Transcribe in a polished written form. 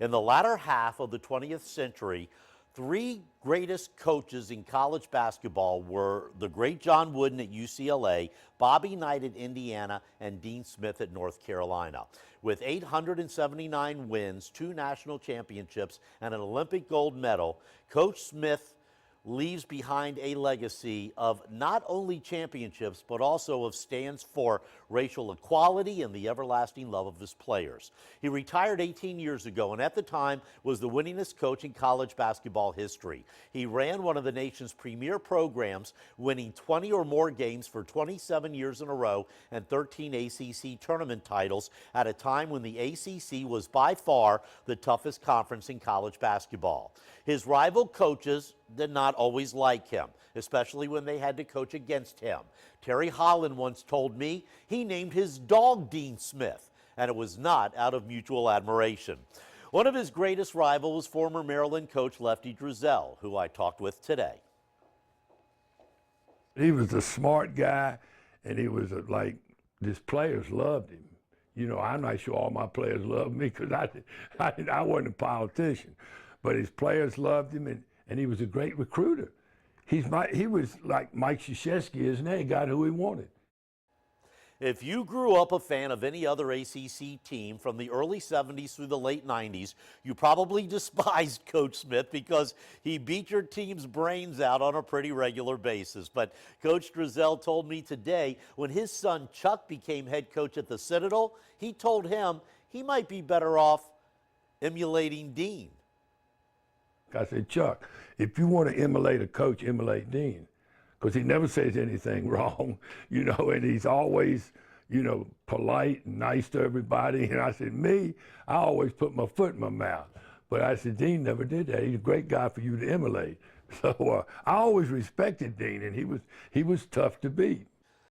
In the latter half of the 20th century, three greatest coaches in college basketball were the great John Wooden at UCLA, Bobby Knight at Indiana, and Dean Smith at North Carolina. With 879 wins, 2 national championships, and an Olympic gold medal, Coach Smith leaves behind a legacy of not only championships, but also of stands for racial equality and the everlasting love of his players. He retired 18 years ago and at the time was the winningest coach in college basketball history. He ran one of the nation's premier programs, winning 20 or more games for 27 years in a row and 13 ACC tournament titles at a time when the ACC was by far the toughest conference in college basketball. His rival coaches did not always like him, especially when they had to coach against him. Terry Holland once told me he named his dog Dean Smith, and it was not out of mutual admiration. One of his greatest rivals was former Maryland coach Lefty Driesell, who I talked with today. He was a smart guy, and he was like, his players loved him. You know, I'm not sure all my players loved me because I wasn't a politician, but his players loved him, and he was a great recruiter. He was like Mike Krzyzewski, isn't he? He got who he wanted. If you grew up a fan of any other ACC team from the early 70s through the late 90s, you probably despised Coach Smith because he beat your team's brains out on a pretty regular basis. But Coach Driesell told me today when his son Chuck became head coach at the Citadel, he told him he might be better off emulating Dean. I said, Chuck, if you want to emulate a coach, emulate Dean. Because he never says anything wrong, you know, and he's always, you know, polite and nice to everybody. And I said, me, I always put my foot in my mouth. But I said, Dean never did that. He's a great guy for you to emulate. So I always respected Dean, and he was tough to beat.